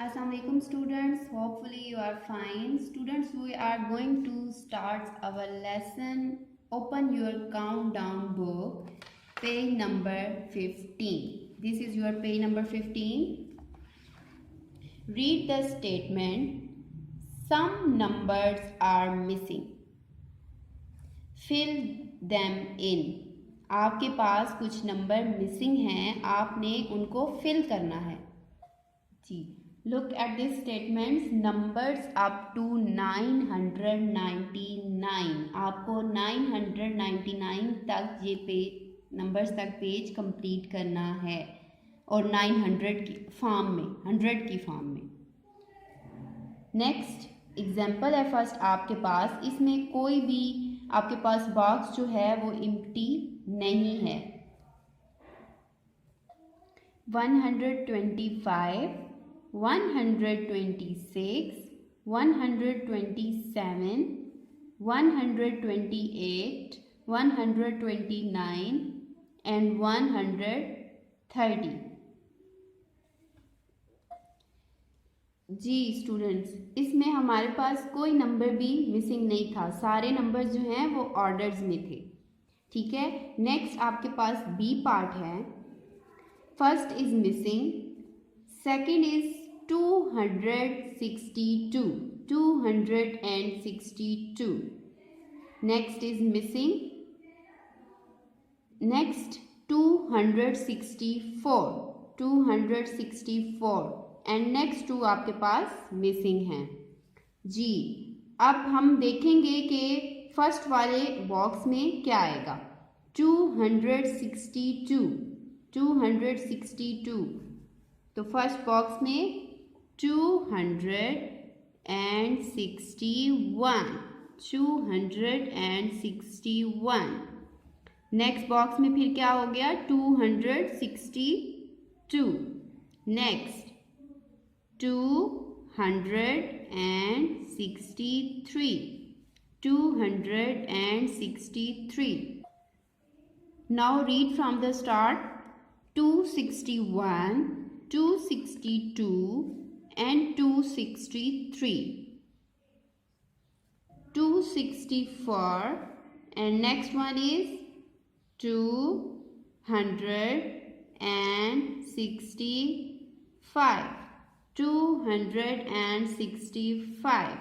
Assalamualaikum students, hopefully you are fine. Students, we are going to start our lesson. Open your countdown book, page number 15. This is your page number 15. Read the statement. Some numbers are missing. Fill them in. आपके पास कुछ number missing हैं, आपने उनको fill करना है जी. Look at this statements. Numbers up to 999. आपको 999 तक ये नंबर्स तक पेज कंप्लीट करना है और 900 की फॉर्म में, 100 की फॉर्म में. नेक्स्ट एग्जाम्पल है फर्स्ट आपके पास. इसमें कोई भी आपके पास बॉक्स जो है वो एम्प्टी नहीं है. 125, 126, 127, 128, 129 and 130. जी स्टूडेंट्स, इसमें हमारे पास कोई नंबर भी मिसिंग नहीं था. सारे नंबर जो हैं वो ऑर्डर्स में थे. ठीक है. नेक्स्ट आपके पास बी पार्ट है. First is missing, second is 262. 262. Next is missing. Next 264. 264 and next 2 आपके पास मिसिंग हैं जी. अब हम देखेंगे कि फर्स्ट वाले बॉक्स में क्या आएगा. 262. 262. तो फर्स्ट बॉक्स में 261. 261. नेक्स्ट बॉक्स में फिर क्या हो गया. 262. Next 263. 263. Now read from the start. 261, 262 and 263. 264 and next one is 265. 265.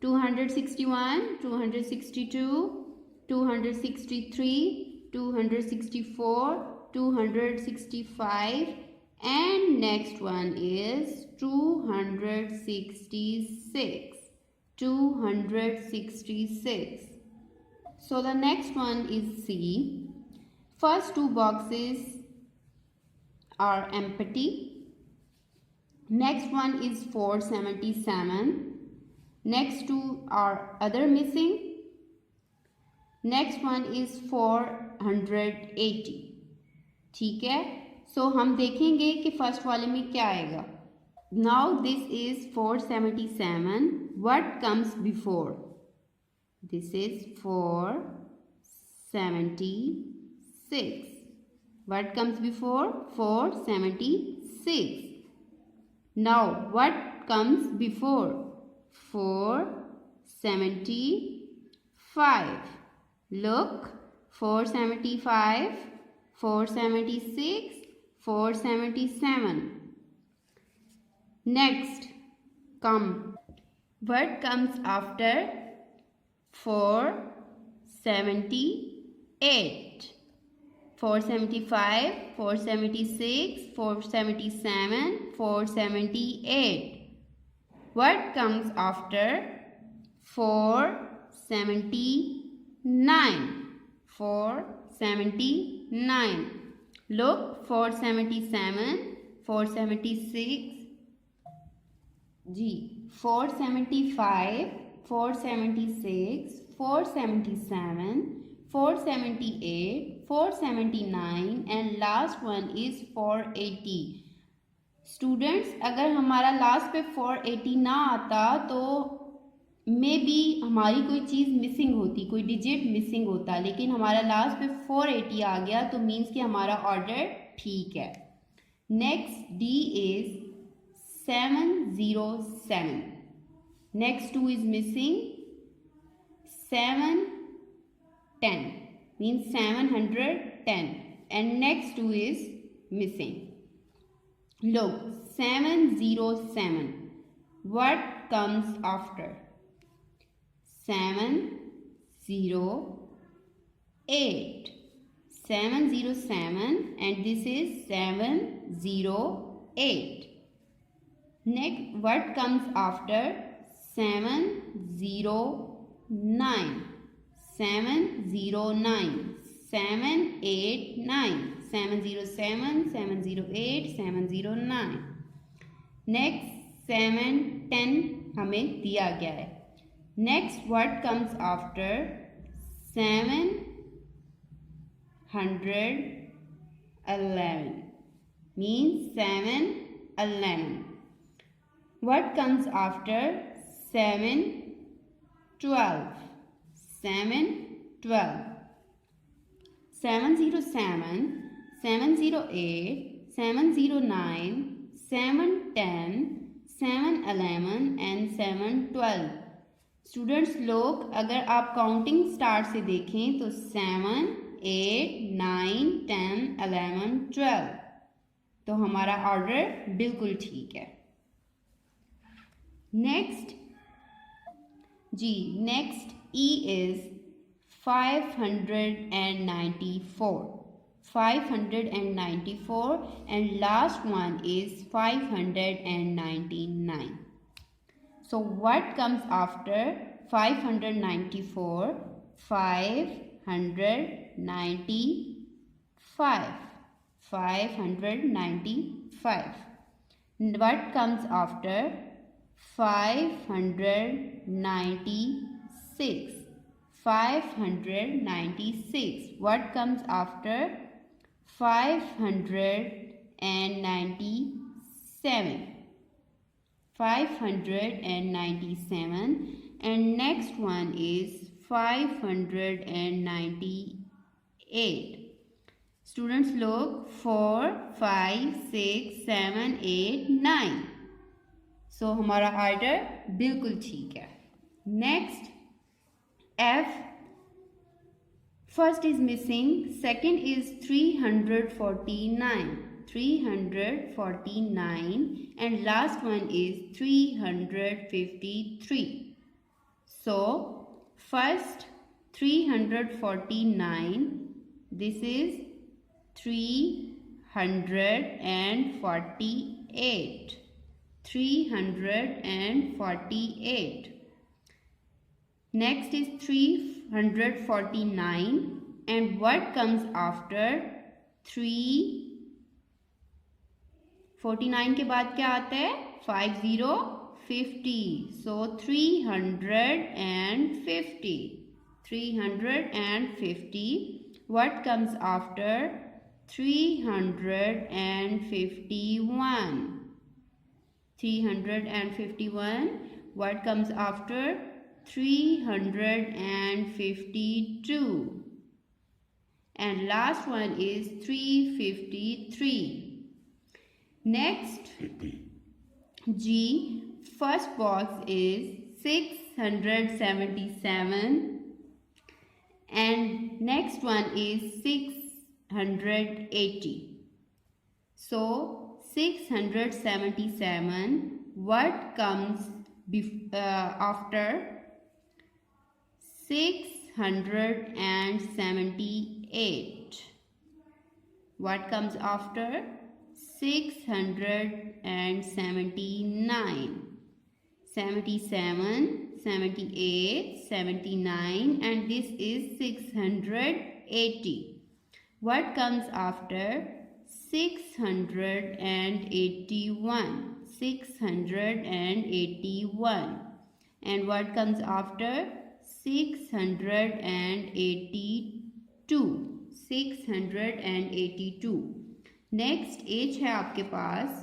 261, 262, 263, 264, 265 and next one is 266. 266. So the next one is C. First 2 boxes are empty. Next one is 477. Next 2 are other missing. Next one is 480. ठीक है. सो हम देखेंगे कि first वाले में क्या आएगा. Now this is 477. What comes before. This is 476. What comes before. 476. Now what comes before. 475. Look, 475, 476, 477. Next, come. What comes after 478? 475, 476, 477, 478. What comes after 479? 479. Look, 477, 476 ji. 475, 476, 477, 478, 479 and last one is 480. Students, अगर हमारा last पे 480 ना आता तो may be हमारी कोई चीज़ missing होती, कोई डिजिट मिसिंग होता, लेकिन हमारा लास्ट पे 480 आ गया तो मीन्स कि हमारा ऑर्डर ठीक है. Next D is 707. Next 2 is missing. 710 means 710, and next 2 is missing. Look, 707. What comes after? 708. 707, and this is 708. Next, what comes after? 709. 709. 789. 707, 708, 709. Next 710 हमें दिया गया है. Next what comes after? 711 means 711. What comes after? 712. 712. 707, 708, 709, 710, 711 and 712. Students लोग अगर आप counting start से देखें तो 7, 8, 9, 10, 11, 12. तो हमारा ऑर्डर बिल्कुल ठीक है. Next E is 594. 594 and last one is 599. So what comes after 594? 595. 595. What comes after? 596. 596. What comes after? 597. 597 and next one is 598. Students look 4, 5, 6, 7, 8, 9. So हमारा ऑर्डर बिल्कुल ठीक है. Next F. First is missing, second is 349. 349 and last one is 353. So first 349, this is 348. 348. Next is 349 and what comes after? 349 के बाद क्या आता है? 50. So 350. 350. What comes after? 351. 351. What comes after? 352. And last one is 353. Next G. First box is 677 and next one is 680. So 677. What comes after? 678. What comes after? 679. 77, 78, 79 and this is 680. What comes after? 681. 681. And what comes after? 682. 682. Next as है आपके पास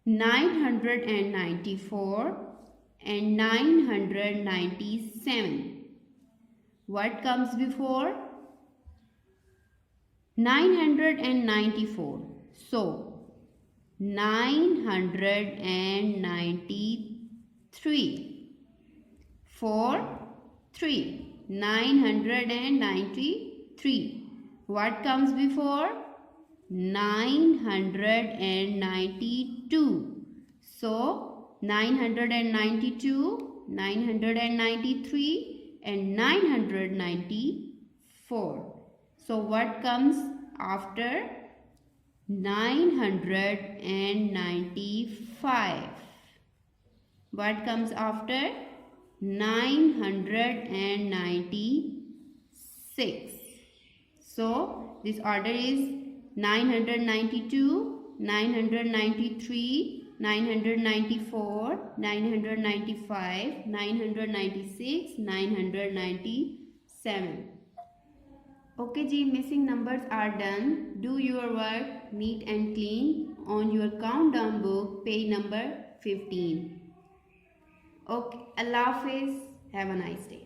994 and 997. What comes before? 994. So 993. 4, 3. 993. What comes before? 992. So 992, 993 and 994. So what comes after 995? What comes after 996? So this order is 992, 993, 994, 995, 996, 997. Okay ji, missing numbers are done. Do your work neat and clean on your countdown book, page number 15. Okay, Allah Hafiz. Have a nice day.